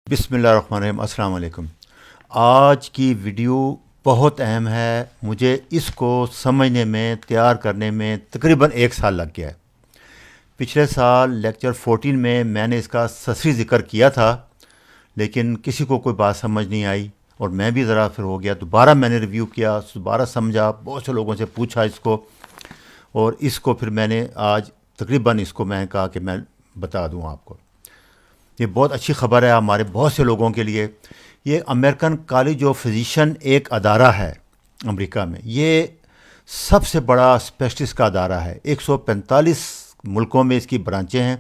بسم اللہ الرحمن الرحیم. السلام علیکم. آج کی ویڈیو بہت اہم ہے. مجھے اس کو سمجھنے میں تیار کرنے میں تقریباً 1 سال لگ گیا ہے. پچھلے سال لیکچر 14 میں نے اس کا سسری ذکر کیا تھا، لیکن کسی کو کوئی بات سمجھ نہیں آئی اور میں بھی ذرا پھر ہو گیا. دوبارہ میں نے ریویو کیا، دوبارہ سمجھا، بہت سے لوگوں سے پوچھا اس کو، اور اس کو پھر میں نے آج تقریباً اس کو میں کہا کہ میں بتا دوں آپ کو. یہ بہت اچھی خبر ہے ہمارے بہت سے لوگوں کے لیے. یہ امریکن کالج آف فزیشین ایک ادارہ ہے امریکہ میں. یہ سب سے بڑا اسپیشلسٹ کا ادارہ ہے. 145 ملکوں میں اس کی برانچیں ہیں،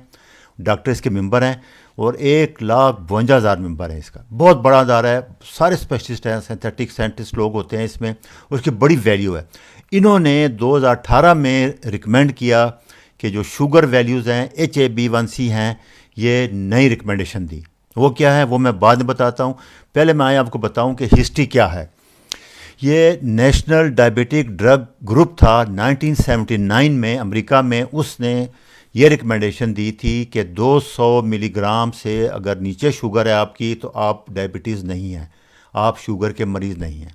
ڈاکٹر اس کے ممبر ہیں، اور 1,52,000 ممبر ہیں. اس کا بہت بڑا ادارہ ہے. سارے اسپیشلسٹ ہیں، سینتھیٹک سائنٹسٹ لوگ ہوتے ہیں اس میں، اور اس کی بڑی ویلیو ہے. انہوں نے 2018 میں ریکمینڈ کیا کہ جو شوگر ویلیوز ہیں، HbA1c ہیں، یہ نئی ریکمنڈیشن دی. وہ کیا ہے وہ میں بعد میں بتاتا ہوں. پہلے میں آپ کو بتاؤں کہ ہسٹری کیا ہے. یہ نیشنل ڈائبیٹک ڈرگ گروپ تھا 1979 میں امریکہ میں. اس نے یہ ریکمنڈیشن دی تھی کہ 200 ملی گرام سے اگر نیچے شوگر ہے آپ کی تو آپ ڈائبٹیز نہیں ہیں، آپ شوگر کے مریض نہیں ہیں.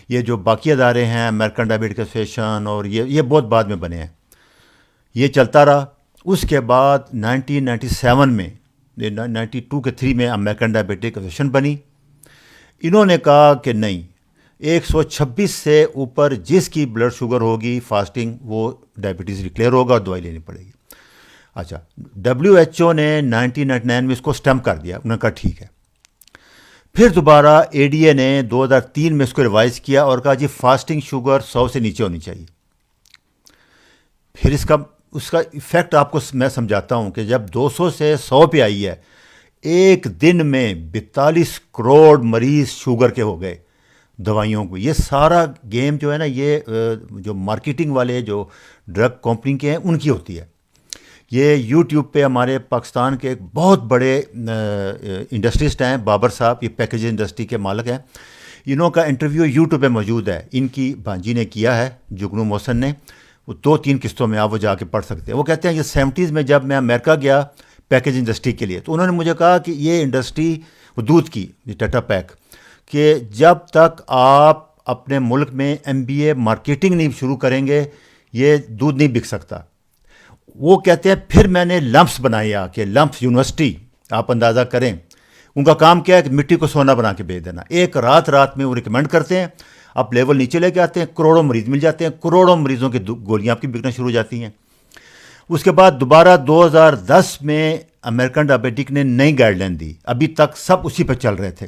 یہ جو باقی ادارے ہیں، امریکن ڈائبیٹک ایسوسیشن، اور یہ بہت بعد میں بنے ہیں. یہ چلتا رہا. اس کے بعد 1997 میں 92 کے 3 میں امریکن ڈائبیٹک ایسوسیشن بنی. انہوں نے کہا کہ نہیں، 126 سے اوپر جس کی بلڈ شوگر ہوگی فاسٹنگ، وہ ڈائبٹیز ڈکلیئر ہوگا اور دوائی لینی پڑے گی. اچھا، WHO نے 1999 میں اس کو سٹمپ کر دیا. انہوں نے کہا ٹھیک ہے. پھر دوبارہ ADA نے 2003 میں اس کو ریوائز کیا اور کہا جی فاسٹنگ شوگر 100 سے نیچے ہونی چاہیے. پھر اس کا ایفیکٹ آپ کو میں سمجھاتا ہوں کہ جب 200 سے 100 پہ آئی ہے، ایک دن میں 42 کروڑ مریض شوگر کے ہو گئے دوائیوں کو. یہ سارا گیم جو ہے نا، یہ جو مارکیٹنگ والے جو ڈرگ کمپنی کے ہیں ان کی ہوتی ہے. یہ یوٹیوب پہ ہمارے پاکستان کے ایک بہت بڑے انڈسٹریسٹ ہیں، بابر صاحب، یہ پیکیج انڈسٹری کے مالک ہیں. انہوں کا انٹرویو یوٹیوب پہ موجود ہے. ان کی بھانجی نے کیا ہے، جگنو محسن نے. وہ 2-3 قسطوں میں آپ وہ جا کے پڑھ سکتے ہیں. وہ کہتے ہیں یہ 70s میں جب میں امریکہ گیا پیکیج انڈسٹری کے لیے، تو انہوں نے مجھے کہا کہ یہ انڈسٹری دودھ کی، ٹاٹا پیک، کہ جب تک آپ اپنے ملک میں MBA مارکیٹنگ نہیں شروع کریں گے یہ دودھ نہیں بک سکتا. وہ کہتے ہیں پھر میں نے لمپس بنایا کہ لمپس یونیورسٹی، آپ اندازہ کریں ان کا کام کیا ہے کہ مٹی کو سونا بنا کے بیچ دینا. ایک رات میں وہ ریکمینڈ کرتے ہیں، آپ لیول نیچے لے کے آتے ہیں، کروڑوں مریض مل جاتے ہیں، کروڑوں مریضوں کی گولیاں آپ کی بکنا شروع ہو جاتی ہیں. اس کے بعد دوبارہ 2010 میں امریکن ڈائبیٹک نے نئی گائیڈ لائن دی. ابھی تک سب اسی پہ چل رہے تھے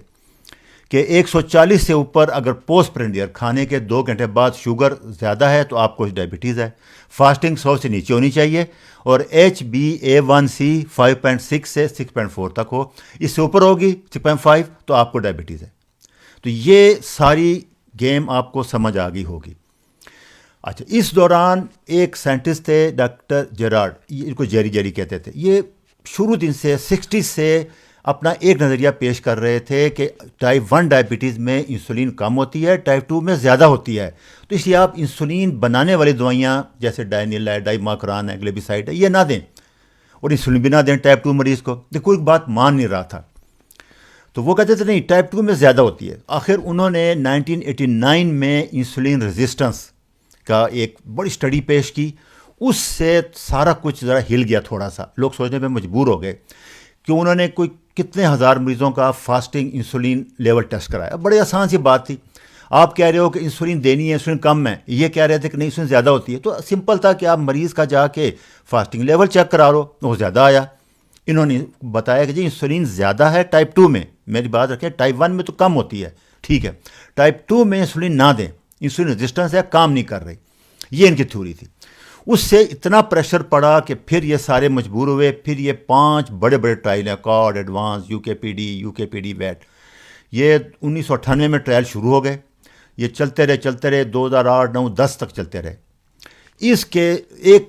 کہ 140 سے اوپر اگر پوسٹ پرینڈیئر کھانے کے 2 گھنٹے بعد شوگر زیادہ ہے تو آپ کو ڈائبٹیز ہے. فاسٹنگ 100 سے نیچے ہونی چاہیے، اور HbA1c 5.6 سے 6.4 تک ہو. اس سے اوپر ہوگی 6.5 تو آپ کو ڈائبٹیز ہے. تو یہ ساری گیم آپ کو سمجھ آ گئی ہوگی. اچھا، اس دوران ایک سائنٹسٹ تھے ڈاکٹر جیرارڈ، ان کو جیری کہتے تھے. یہ شروع دن سے 60 سے اپنا ایک نظریہ پیش کر رہے تھے کہ ٹائپ 1 ڈائبٹیز میں انسولین کم ہوتی ہے، ٹائپ 2 میں زیادہ ہوتی ہے. تو اس لیے آپ انسولین بنانے والی دوائیاں جیسے ڈائنیل ہے، ڈائماکران ہے، گلیبیسائڈ ہے، یہ نہ دیں، اور انسولین بھی نہ دیں ٹائپ 2 مریض کو. دیکھو ایک بات مان نہیں رہا تھا، تو وہ کہتے تھے نہیں ٹائپ 2 میں زیادہ ہوتی ہے. آخر انہوں نے 1989 میں انسولین ریزسٹنس کا ایک بڑی اسٹڈی پیش کی. اس سے سارا کچھ ذرا ہل گیا تھوڑا سا. لوگ سوچنے پہ مجبور ہو گئے کہ انہوں نے کوئی کتنے ہزار مریضوں کا فاسٹنگ انسولین لیول ٹیسٹ کرایا. بڑی آسان سی بات تھی. آپ کہہ رہے ہو کہ انسولین دینی ہے، انسولین کم ہے، یہ کہہ رہے تھے کہ نہیں انسولین زیادہ ہوتی ہے. تو سمپل تھا کہ آپ مریض کا جا کے فاسٹنگ لیول چیک کرا لو، وہ زیادہ آیا. انہوں نے بتایا کہ جی انسولین زیادہ ہے ٹائپ 2 میں. میری بات رکھیں، ٹائپ 1 میں تو کم ہوتی ہے، ٹھیک ہے، ٹائپ 2 میں انسولین نہ دیں، انسولین ریزسٹنس ہے، کام نہیں کر رہی. یہ ان کی تھیوری تھی. اس سے اتنا پریشر پڑا کہ پھر یہ سارے مجبور ہوئے. پھر یہ 5 بڑے ٹرائل ہیں، کارڈ، ایڈوانس، UKPD ویٹ. یہ 1998 میں ٹرائل شروع ہو گئے. یہ چلتے رہے 2008 9 10 تک چلتے رہے. اس کے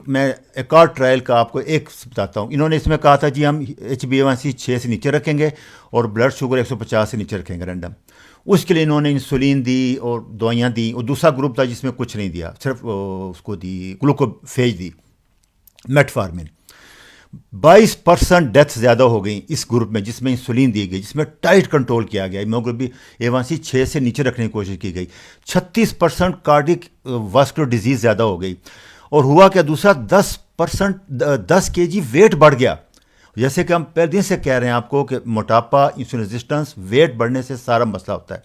میں ایک اور ٹرائل کا آپ کو ایک بتاتا ہوں. انہوں نے اس میں کہا تھا جی ہم HbA1c 6 سے نیچے رکھیں گے اور بلڈ شوگر 150 سے نیچے رکھیں گے رینڈم. اس کے لیے انہوں نے انسولین دی اور دوائیاں دیں. اور دوسرا گروپ تھا جس میں کچھ نہیں دیا، صرف اس کو دی گلوکوفیج دی، میٹفارمن. 22% ڈیتھ زیادہ ہو گئی اس گروپ میں جس میں انسولین دی گئی، جس میں ٹائٹ کنٹرول کیا گیا، ہیموگلوبن A1C 6 سے نیچے رکھنے کی کوشش کی گئی۔ 36% کارڈک واسکولر ڈیزیز زیادہ ہو گئی، اور ہوا کیا دوسرا 10 kg ویٹ بڑھ گیا۔ جیسے کہ ہم پہلے دن سے کہہ رہے ہیں آپ کو کہ موٹاپا، انسولین ریزسٹنس، ویٹ بڑھنے سے سارا مسئلہ ہوتا ہے،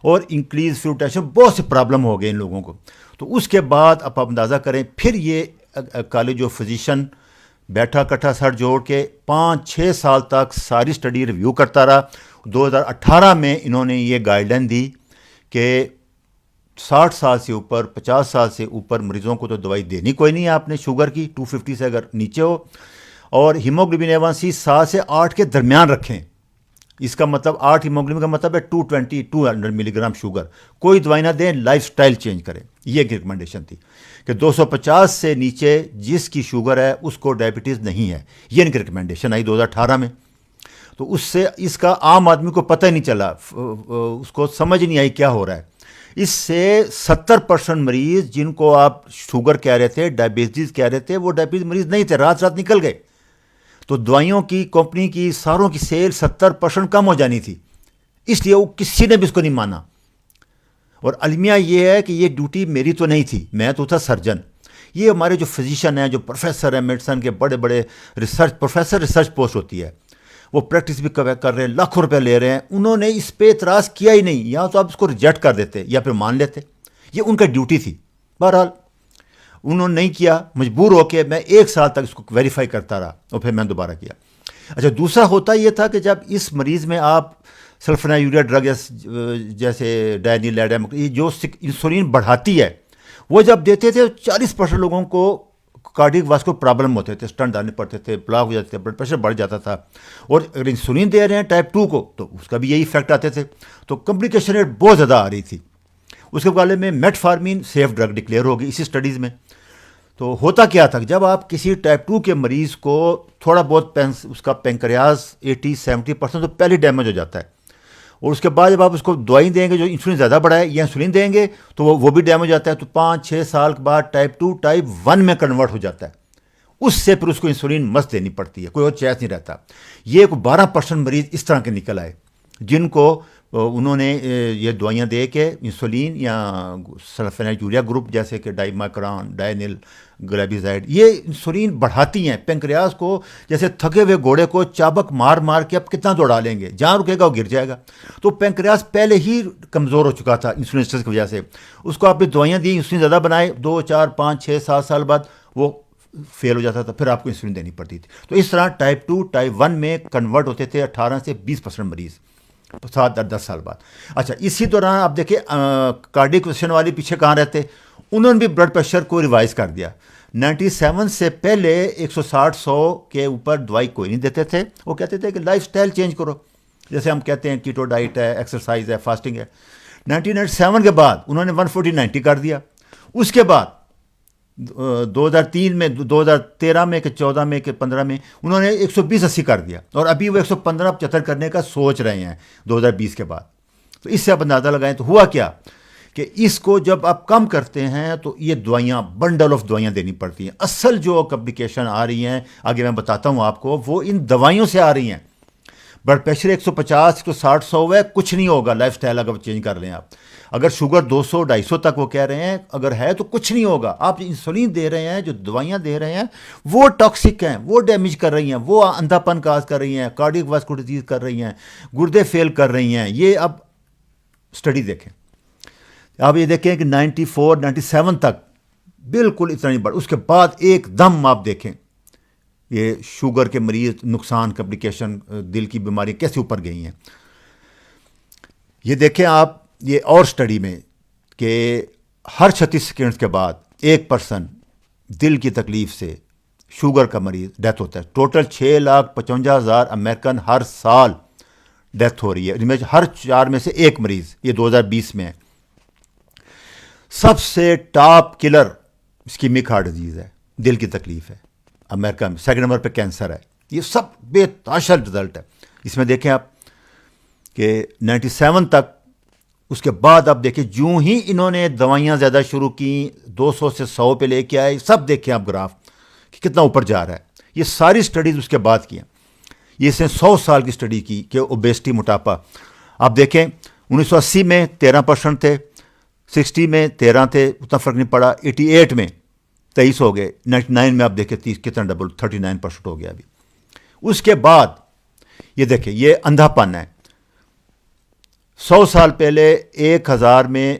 اور انکریز فیوڈ ٹینشن، بہت سے پرابلم ہو گئے ان لوگوں کو۔ تو اس کے بعد اب آپ اندازہ کریں، پھر یہ کالج آف فزیشن بیٹھا کٹھا سر جوڑ کے 5-6 سال تک ساری اسٹڈی ریویو کرتا رہا۔ 2018 میں انہوں نے یہ گائیڈ لائن دی کہ 60 سال سے اوپر، 50 سال سے اوپر مریضوں کو تو دوائی دینی کوئی نہیں ہے آپ نے شوگر کی، 250 سے اگر نیچے ہو، اور ہیموگلوبن A1C 7 سے 8 کے درمیان رکھیں۔ اس کا مطلب 8 ہیموگلوبن کا مطلب ہے 200 ملی گرام شوگر۔ کوئی دوائی نہ دیں، لائف سٹائل چینج کریں، یہ ایک ریکمنڈیشن تھی کہ 250 سے نیچے جس کی شوگر ہے اس کو ڈائبٹیز نہیں ہے، یہ ان کی ریکمنڈیشن آئی 2018 میں۔ تو اس سے اس کا عام آدمی کو پتہ ہی نہیں چلا، اس کو سمجھ نہیں آئی کیا ہو رہا ہے۔ اس سے 70% مریض جن کو آپ شوگر کہہ رہے تھے، ڈائبٹیز کہہ رہے تھے، وہ ڈائبٹیز مریض نہیں تھے، رات رات نکل گئے۔ تو دوائیوں کی کمپنی کی ساروں کی سیل 70% کم ہو جانی تھی، اس لیے وہ کسی نے بھی اس کو نہیں مانا۔ اور المیہ یہ ہے کہ یہ ڈیوٹی میری تو نہیں تھی، میں تو تھا سرجن۔ یہ ہمارے جو فزیشین ہیں، جو پروفیسر ہیں میڈیسن کے، بڑے بڑے ریسرچ پوسٹ ہوتی ہے، وہ پریکٹس بھی کر رہے ہیں، لاکھوں روپے لے رہے ہیں، انہوں نے اس پہ اعتراض کیا ہی نہیں، یا تو آپ اس کو ریجیکٹ کر دیتے یا پھر مان لیتے، یہ ان کا ڈیوٹی تھی۔ بہرحال انہوں نے نہیں کیا، مجبور ہو کے میں 1 سال تک اس کو ویریفائی کرتا رہا، اور پھر میں دوبارہ کیا۔ اچھا، دوسرا ہوتا یہ تھا کہ جب اس مریض میں آپ سلفونام یوریا ڈرگ جیسے ڈائنیلیڈم جو انسولین بڑھاتی ہے، وہ جب دیتے تھے 40% لوگوں کو کارڈیک واسکولر پرابلم ہوتے تھے، اسٹنٹ ڈالنے پڑتے تھے، بلاک ہو جاتے تھے، بلڈ پریشر بڑھ جاتا تھا۔ اور اگر انسولین دے رہے ہیں ٹائپ 2 کو تو اس کا بھی یہی افیکٹ آتے تھے، تو کمپلیکیشن ریٹ بہت زیادہ آ رہی تھی۔ اس کے مقابلے میں metformin safe drug declare ہوگی اسی اسٹڈیز میں۔ تو ہوتا کیا تھا، جب آپ کسی ٹائپ 2 کے مریض کو تھوڑا بہت اس کا پینکریاز 80-70% تو پہلے ڈیمیج ہو جاتا ہے، اور اس کے بعد جب آپ اس کو دوائی دیں گے جو انسولین زیادہ بڑھائے یا انسولین دیں گے تو وہ بھی ڈیمیج ہو جاتا ہے، تو 5-6 سال کے بعد ٹائپ 2 ٹائپ 1 میں کنورٹ ہو جاتا ہے۔ اس سے پھر اس کو انسولین مست دینی پڑتی ہے، کوئی اور چوائس نہیں رہتا۔ یہ 12% مریض اس طرح کے نکل آئے جن کو انہوں نے یہ دوائیاں دے کے انسولین یا سلفونام یوریا گروپ جیسے کہ ڈائماکران، ڈائنل گلیبیزائڈ، یہ انسولین بڑھاتی ہیں پینکریاس کو، جیسے تھکے ہوئے گھوڑے کو چابک مار مار کے اب کتنا دوڑا لیں گے، جہاں رکے گا وہ گر جائے گا۔ تو پینکریاس پہلے ہی کمزور ہو چکا تھا انسولین ریزسٹنس کی وجہ سے، اس کو آپ نے دوائیاں دی، انسولین زیادہ بنائے، 2, 4, 5, 6, 7 سال بعد وہ فیل ہو جاتا تھا، پھر آپ کو انسولین دینی پڑتی تھی۔ تو اس طرح ٹائپ 2 ٹائپ 1 میں کنورٹ ہوتے تھے 18 سے 20% مریض 7-10 سال بعد۔ اچھا، اسی دوران آپ دیکھیں کارڈیک ویسن والے پیچھے کہاں رہتے، انہوں نے بھی بلڈ پریشر کو ریوائز کر دیا۔ 97 سے پہلے 160-100 کے اوپر دوائی کوئی نہیں دیتے تھے، وہ کہتے تھے کہ لائف سٹائل چینج کرو، جیسے ہم کہتے ہیں کیٹو ڈائٹ ہے، ایکسرسائز ہے، فاسٹنگ ہے۔ 1997 کے بعد انہوں نے 140-90 کر دیا۔ اس کے بعد 2003 میں، 2013 میں کہ 14 میں کہ 15 میں انہوں نے 120-80 کر دیا، اور ابھی وہ 115-75 کرنے کا سوچ رہے ہیں 2020 کے بعد۔ تو اس سے آپ اندازہ لگائیں تو ہوا کیا کہ اس کو جب آپ کم کرتے ہیں تو یہ دوائیاں، بنڈل آف دوائیاں دینی پڑتی ہیں۔ اصل جو کمپلیکیشن آ رہی ہیں آگے میں بتاتا ہوں آپ کو، وہ ان دوائیوں سے آ رہی ہیں۔ بلڈ پریشر 150-160-100 ہے، کچھ نہیں ہوگا لائف سٹائل اگر چینج کر لیں آپ۔ اگر شوگر 200-250 تک وہ کہہ رہے ہیں اگر ہے تو کچھ نہیں ہوگا۔ آپ انسولین دے رہے ہیں، جو دوائیاں دے رہے ہیں وہ ٹاکسک ہیں، وہ ڈیمیج کر رہی ہیں، وہ اندھا پن کاز کر رہی ہیں، کارڈیک واسکولر ڈیزیز کر رہی ہیں، گردے فیل کر رہی ہیں۔ یہ اب اسٹڈی دیکھیں، آپ یہ دیکھیں کہ 94-97 تک بالکل اتنا نہیں بڑھ، اس کے بعد ایک دم آپ دیکھیں یہ شوگر کے مریض نقصان، کمپلیکیشن، دل کی بیماری کیسے اوپر گئی ہیں۔ یہ دیکھیں آپ یہ اور اسٹڈی میں کہ ہر 36 سیکنڈز کے بعد 1% دل کی تکلیف سے شوگر کا مریض ڈیتھ ہوتا ہے۔ ٹوٹل 6,55,000 امریکن ہر سال ڈیتھ ہو رہی ہے، ان میں ہر 4 میں سے 1 مریض، یہ 2020 میں ہے۔ سب سے ٹاپ کلر اسکیمک ہارٹ ڈیزیز ہے، دل کی تکلیف ہے امریکہ میں، 2nd نمبر پہ کینسر ہے۔ یہ سب بے تحاشا رزلٹ ہے۔ اس میں دیکھیں آپ کہ 97 تک، اس کے بعد آپ دیکھیں جوں ہی انہوں نے دوائیاں زیادہ شروع کی، 200 سے 100 پہ لے کے آئے، سب دیکھیں آپ گراف کہ کتنا اوپر جا رہا ہے۔ یہ ساری اسٹڈیز اس کے بعد کی ہیں. یہ اس نے 100 سال کی اسٹڈی کی کہ اوبیسٹی موٹاپا. آپ دیکھیں 1980 میں 13% تھے, 60 میں 13 تھے, اتنا فرق نہیں پڑا, 88 میں 23 ہو گئے, 99 میں آپ دیکھیں 30 کتنا ڈبل 39% ہو گیا ابھی. اس کے بعد یہ دیکھیں یہ اندھا پن ہے. 100 سال پہلے 1000 میں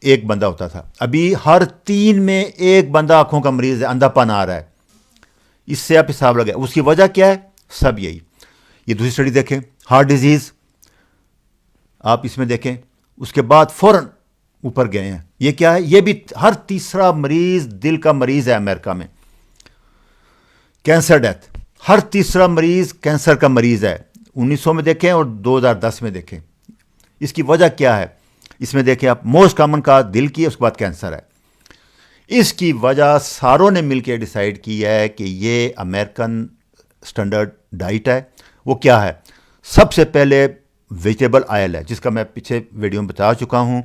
ایک بندہ ہوتا تھا, ابھی ہر 3 میں ایک بندہ آنکھوں کا مریض ہے, اندھا پن آ رہا ہے. اس سے آپ حساب لگائیں, اس کی وجہ کیا ہے؟ سب یہی. یہ دوسری اسٹڈی دیکھیں, ہارٹ ڈیزیز, آپ اس میں دیکھیں, اس کے بعد فوراً اوپر گئے ہیں. یہ کیا ہے؟ یہ بھی ہر تیسرا مریض دل کا مریض ہے امریکہ میں. کینسر ڈیتھ, ہر تیسرا مریض کینسر کا مریض ہے. 1900 میں دیکھیں اور 2010 میں دیکھیں. اس کی وجہ کیا ہے؟ اس میں دیکھیں آپ, موسٹ کامن کا دل کی ہے, اس کے بعد کینسر ہے. اس کی وجہ ساروں نے مل کے ڈیسائیڈ کی ہے کہ یہ امریکن سٹینڈرڈ ڈائٹ ہے. وہ کیا ہے؟ سب سے پہلے ویجیٹیبل آئل ہے, جس کا میں پیچھے ویڈیو میں بتا چکا ہوں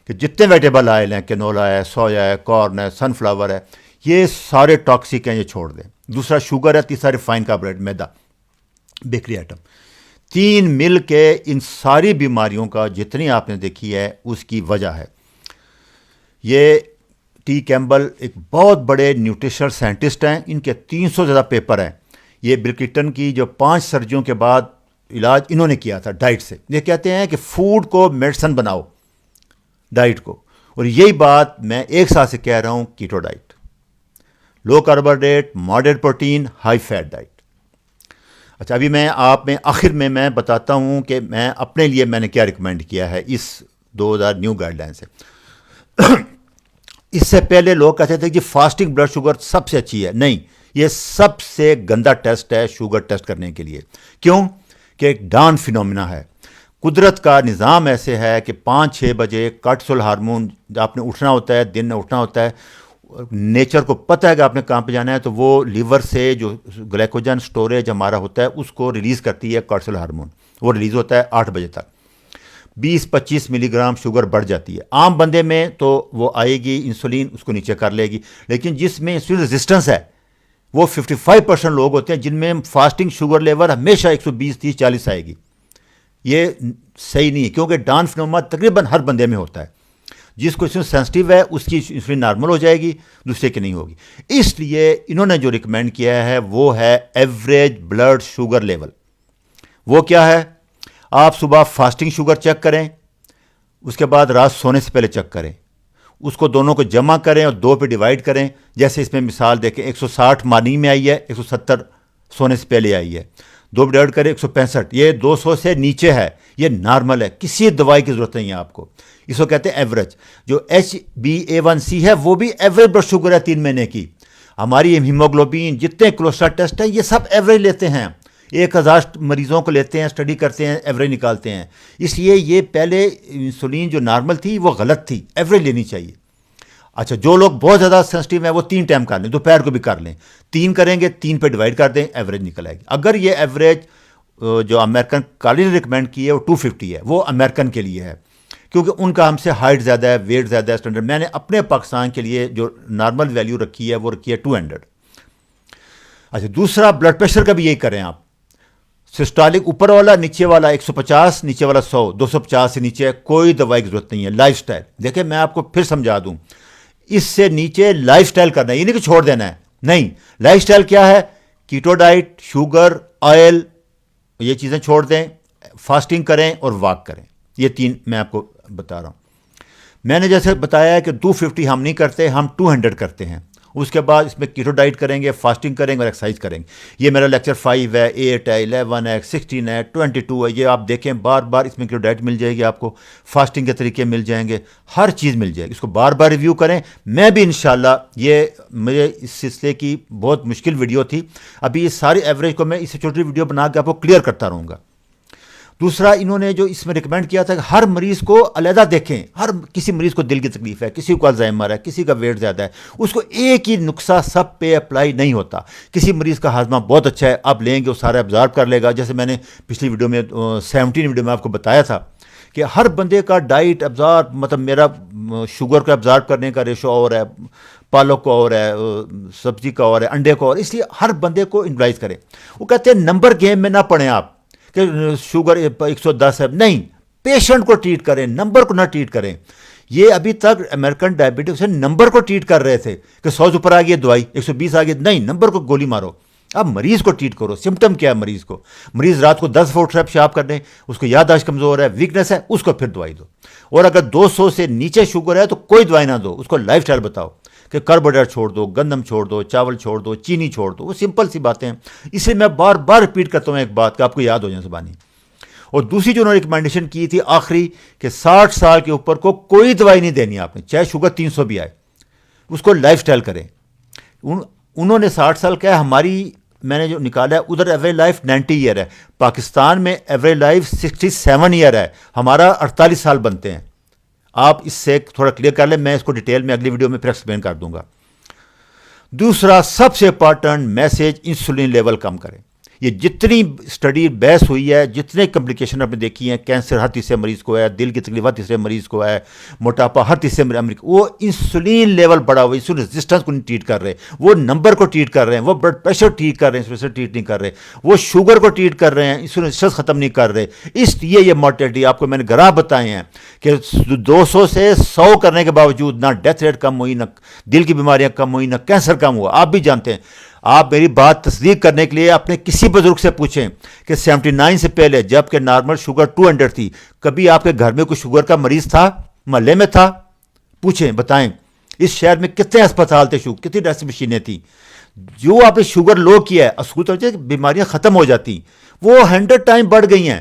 کہ جتنے ویجیٹیبل آئل ہیں, کینولا ہے, سویا ہے, کارن ہے, سن فلاور ہے, یہ سارے ٹاکسک ہیں, یہ چھوڑ دیں. دوسرا شوگر ہے, تیسرا ریفائن کاربوہائیڈریٹ, میدا, بیکری آئٹم. 3 مل کے ان ساری بیماریوں کا جتنی آپ نے دیکھی ہے اس کی وجہ ہے. یہ ٹی کیمبل ایک بہت بڑے نیوٹریشنل سائنٹسٹ ہیں, ان کے 300 سے زیادہ پیپر ہیں. یہ بل کلنٹن کی جو 5 سرجریوں کے بعد علاج انہوں نے کیا تھا ڈائٹ سے. یہ کہتے ہیں کہ فوڈ کو میڈیسن بناؤ, ڈائٹ کو. اور یہی بات میں ایک سال سے کہہ رہا ہوں, keto diet, low carbohydrate, moderate protein, high fat diet. اچھا, ابھی میں آپ میں آخر میں بتاتا ہوں کہ میں اپنے لیے میں نے کیا ریکمینڈ کیا ہے اس 2000 نیو گائیڈ لائن سے. اس سے پہلے لوگ کہتے تھے کہ فاسٹنگ بلڈ شوگر سب سے اچھی ہے. نہیں, یہ سب سے گندا ٹیسٹ ہے شوگر ٹیسٹ کرنے کے لیے. کیوں؟ کہ ایک ڈان فینومینا ہے. قدرت کا نظام ایسے ہے کہ 5-6 بجے کارٹیسول ہارمون آپ نے اٹھنا ہوتا ہے, دن میں اٹھنا ہوتا ہے. نیچر کو پتہ ہے کہ آپ نے کہاں پہ جانا ہے, تو وہ لیور سے جو گلیکوجن سٹوریج ہمارا ہوتا ہے اس کو ریلیز کرتی ہے کارٹیسول ہارمون. وہ ریلیز ہوتا ہے 8 بجے تک. 20-25 ملی گرام شوگر بڑھ جاتی ہے. عام بندے میں تو وہ آئے گی, انسولین اس کو نیچے کر لے گی. لیکن جس میں انسولین ریزسٹنس ہے وہ 55% لوگ ہوتے ہیں جن میں فاسٹنگ شوگر لیول ہمیشہ 120, 30, 40 آئے گی. یہ صحیح نہیں ہے, کیونکہ ڈان فینومینا تقریباً ہر بندے میں ہوتا ہے. جس کو انسولین سینسٹیو ہے اس کی انسولین نارمل ہو جائے گی, دوسرے کی نہیں ہوگی. اس لیے انہوں نے جو ریکمینڈ کیا ہے وہ ہے ایوریج بلڈ شوگر لیول. وہ کیا ہے؟ آپ صبح فاسٹنگ شوگر چیک کریں, اس کے بعد رات سونے سے پہلے چیک کریں, اس کو دونوں کو جمع کریں اور 2 پہ ڈیوائڈ کریں. جیسے اس میں مثال دیکھیں, 160 مارننگ میں آئی ہے, 170 سونے سے پہلے آئی ہے. 2 پہ ڈیوائڈ کریں 165, یہ 200 سے نیچے ہے, یہ نارمل ہے, کسی دوائی کی ضرورت نہیں ہے آپ کو. اس کو کہتے ہیں ایوریج. جو HbA1c ہے وہ بھی ایوریج بلڈ شوگر ہے 3 مہینے کی. ہماری ہیموگلوبین, جتنے کولیسٹرول ٹیسٹ ہیں یہ سب ایوریج لیتے ہیں. 1000 مریضوں کو لیتے ہیں, اسٹڈی کرتے ہیں, ایوریج نکالتے ہیں. اس لیے یہ پہلے انسولین جو نارمل تھی وہ غلط تھی, ایوریج لینی چاہیے. اچھا, جو لوگ بہت زیادہ سینسٹیو ہیں وہ 3 ٹائم کر لیں, دوپہر کو بھی کر لیں. 3 کریں گے, 3 پہ ڈیوائڈ کر دیں, ایوریج نکل آئے گی. اگر یہ ایوریج جو امریکن کالج نے ریکمینڈ کی ہے وہ 250 ہے, وہ امریکن کے لیے ہے, کیونکہ ان کا ہم سے ہائٹ زیادہ ہے, ویٹ زیادہ ہے, اسٹینڈرڈ. میں نے اپنے پاکستان کے لیے جو نارمل ویلیو رکھی ہے وہ رکھی ہے 200. اچھا, دوسرا بلڈ پریشر کا بھی یہی کریں آپ. سسٹالک اوپر والا, نیچے والا 150, نیچے والا 100, 250 سے نیچے کوئی دوائی کی ضرورت نہیں ہے. لائف سٹائل دیکھیں, میں آپ کو پھر سمجھا دوں, اس سے نیچے لائف سٹائل کرنا ہے, یہ نہیں کہ چھوڑ دینا ہے. نہیں, لائف سٹائل کیا ہے؟ کیٹو ڈائٹ, شوگر, آئل, یہ چیزیں چھوڑ دیں, فاسٹنگ کریں اور واک کریں. یہ 3 میں آپ کو بتا رہا ہوں. میں نے جیسے بتایا ہے کہ 250 ہم نہیں کرتے, ہم 200 کرتے ہیں. اس کے بعد اس میں کیٹو ڈائٹ کریں گے, فاسٹنگ کریں گے اور ایکسرسائز کریں گے. یہ میرا لیکچر 5 ہے, 8 ہے, 11 ہے, 16 ہے, 22 ہے. یہ آپ دیکھیں بار بار, اس میں کیٹو ڈائٹ مل جائے گی آپ کو, فاسٹنگ کے طریقے مل جائیں گے, ہر چیز مل جائے گی. اس کو بار بار ریویو کریں. میں بھی انشاءاللہ, یہ مجھے اس سلسلے کی بہت مشکل ویڈیو تھی, ابھی یہ ساری ایوریج کو میں اس سے چھوٹی ویڈیو بنا کے آپ کو کلیئر کرتا رہوں گا. دوسرا, انہوں نے جو اس میں ریکمینڈ کیا تھا کہ ہر مریض کو علیحدہ دیکھیں. ہر کسی مریض کو دل کی تکلیف ہے, کسی کو الزائمر ہے, کسی کا ویٹ زیادہ ہے, اس کو ایک ہی نسخہ سب پہ اپلائی نہیں ہوتا. کسی مریض کا ہاضمہ بہت اچھا ہے, آپ لیں گے وہ سارا ابزارب کر لے گا. جیسے میں نے پچھلی ویڈیو میں 17 ویڈیو میں آپ کو بتایا تھا کہ ہر بندے کا ڈائٹ ابزارب، مطلب میرا شوگر کا ابزارب کرنے کا ریشو اور ہے، پالک کا اور ہے، سبزی کا اور ہے، انڈے کا اور، اس لیے ہر بندے کو انڈیویجلائز کریں. وہ کہتے ہیں نمبر گیم میں نہ پڑیں آپ کہ شوگر 110 ہے، نہیں، پیشنٹ کو ٹریٹ کریں، نمبر کو نہ ٹریٹ کریں. یہ ابھی تک امریکن ڈائبٹک سے نمبر کو ٹریٹ کر رہے تھے کہ 100 سے اوپر آ گئی دوائی، 120 آ گئی، نہیں، نمبر کو گولی مارو. اب مریض کو ٹریٹ کرو، سمٹم کیا ہے مریض کو. مریض رات کو 10 دفعہ اٹھ رہا ہے پیشاب کرنے، اس کو یادداشت کمزور ہے، ویکنس ہے، اس کو پھر دوائی دو. اور اگر 200 سے نیچے شوگر ہے تو کوئی دوائی نہ دو، اس کو لائف سٹائل بتاؤ کہ کاربوہائیڈریٹ چھوڑ دو، گندم چھوڑ دو، چاول چھوڑ دو، چینی چھوڑ دو. وہ سمپل سی باتیں ہیں. اس لیے میں بار بار رپیٹ کرتا ہوں ایک بات کہ آپ کو یاد ہو جائے زبانی. اور دوسری جو انہوں نے ریکمینڈیشن کی تھی آخری کہ 60 سال کے اوپر کو کوئی دوائی نہیں دینی آپ نے، چاہے شوگر 300 بھی آئے، اس کو لائف سٹائل کریں. انہوں نے 60 سال کا ہے، ہماری میں نے جو نکالا ہے ادھر ایوریج لائف 90 ایئر ہے، پاکستان میں ایوریج لائف 67 ایئر ہے، ہمارا 48 سال بنتے ہیں. آپ اس سے تھوڑا کلیئر کر لیں، میں اس کو ڈیٹیل میں اگلی ویڈیو میں پھر ایکسپلین کر دوں گا. دوسرا سب سے امپارٹنٹ میسج، انسولین لیول کم کریں. یہ جتنی اسٹڈی بحث ہوئی ہے، جتنے کمپلیکیشن آپ نے دیکھی ہیں، کینسر ہر تیسرے مریض کو ہے، دل کی تکلیف ہر تیسرے مریض کو ہے، موٹاپا ہر تیسرے مریض کو، وہ انسولین لیول بڑا ہوا، انسولین ریزسٹنس کو نہیں ٹریٹ کر رہے، وہ نمبر کو ٹریٹ کر رہے ہیں، وہ بلڈ پریشر ٹریٹ کر رہے ہیں، انسولین ٹریٹ نہیں کر رہے، وہ شوگر کو ٹریٹ کر رہے ہیں، انسولین ریزسٹنس ختم نہیں کر رہے. اس لیے یہ مارٹیلٹی آپ کو میں نے گراف بتائے ہیں کہ 200 سے 100 کرنے کے باوجود نہ ڈیتھ ریٹ کم ہوئی، نہ دل کی بیماریاں کم ہوئی، نہ کینسر کم ہوا. آپ بھی جانتے ہیں. آپ میری بات تصدیق کرنے کے لیے اپنے کسی بزرگ سے پوچھیں کہ 79 سے پہلے جب کہ نارمل شوگر 200 تھی، کبھی آپ کے گھر میں کوئی شوگر کا مریض تھا؟ محلے میں تھا؟ پوچھیں، بتائیں. اس شہر میں کتنے ہسپتال تھے، کتنی ڈائلسس مشینیں تھیں؟ جو آپ نے شوگر لو کیا ہے، اصول طور سے بیماریاں ختم ہو جاتی، وہ 100 ٹائم بڑھ گئی ہیں.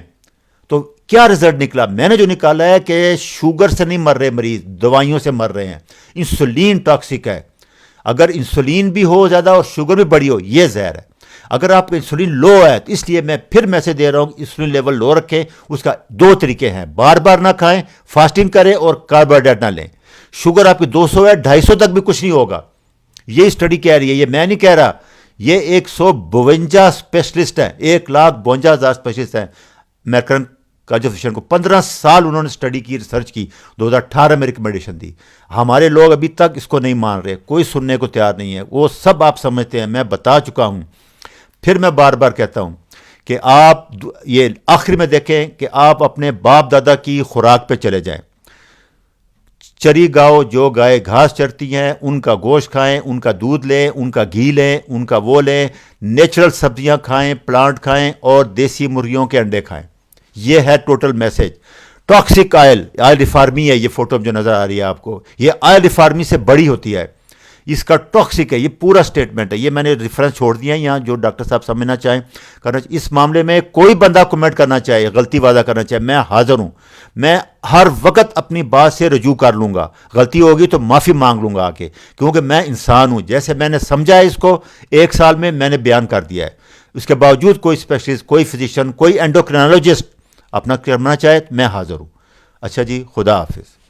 تو کیا رزلٹ نکلا؟ میں نے جو نکالا ہے کہ شوگر سے نہیں مر رہے مریض، دوائیوں سے مر رہے ہیں. انسولین ٹاکسک ہے. اگر انسولین بھی ہو زیادہ اور شوگر بھی بڑی ہو، یہ زہر ہے. اگر آپ کا انسولین لو ہے تو اس لیے میں پھر میسج دے رہا ہوں، انسولین لیول لو رکھیں. اس کا 2 طریقے ہیں، بار بار نہ کھائیں، فاسٹنگ کریں اور کاربوہائیڈریٹ نہ لیں. شوگر آپ کی 200 ہے، 250 تک بھی کچھ نہیں ہوگا. یہ اسٹڈی کہہ رہی ہے، یہ میں نہیں کہہ رہا. یہ 152 اسپیشلسٹ ہیں، 1,52,000 اسپیشلسٹ ہیں. میکرن کا جو فزیشین کو 15 سال انہوں نے اسٹڈی کی، ریسرچ کی، 2018 میں ریکمنڈیشن دی. ہمارے لوگ ابھی تک اس کو نہیں مان رہے، کوئی سننے کو تیار نہیں ہے. وہ سب آپ سمجھتے ہیں، میں بتا چکا ہوں. پھر میں بار بار کہتا ہوں کہ آپ یہ آخری میں دیکھیں کہ آپ اپنے باپ دادا کی خوراک پہ چلے جائیں. چری گاؤ، جو گائے گھاس چرتی ہیں، ان کا گوشت کھائیں، ان کا دودھ لیں، ان کا گھی لیں، ان کا وہ لیں. نیچرل سبزیاں کھائیں، پلانٹ کھائیں اور دیسی مرغیوں کے انڈے کھائیں. یہ ہے ٹوٹل میسج. ٹاکسک آئل ریفارمی ہے، یہ فوٹو جو نظر آ رہی ہے آپ کو، یہ آئل ریفارمی سے بڑی ہوتی ہے. اس کا ٹاکسک ہے، یہ پورا سٹیٹمنٹ ہے. یہ میں نے ریفرنس چھوڑ دیا ہے یہاں، جو ڈاکٹر صاحب سمجھنا چاہیں کرنا. اس معاملے میں کوئی بندہ کمنٹ کرنا چاہے، غلطی وعدہ کرنا چاہے، میں حاضر ہوں. میں ہر وقت اپنی بات سے رجوع کر لوں گا. غلطی ہوگی تو معافی مانگ لوں گا آ کے، کیونکہ میں انسان ہوں. جیسے میں نے سمجھا ہے اس کو 1 سال میں نے بیان کر دیا ہے. اس کے باوجود کوئی اسپیشلسٹ، کوئی فزیشین، کوئی اینڈوکرینالوجسٹ اپنا کرنا چاہے، میں حاضر ہوں. اچھا جی، خدا حافظ.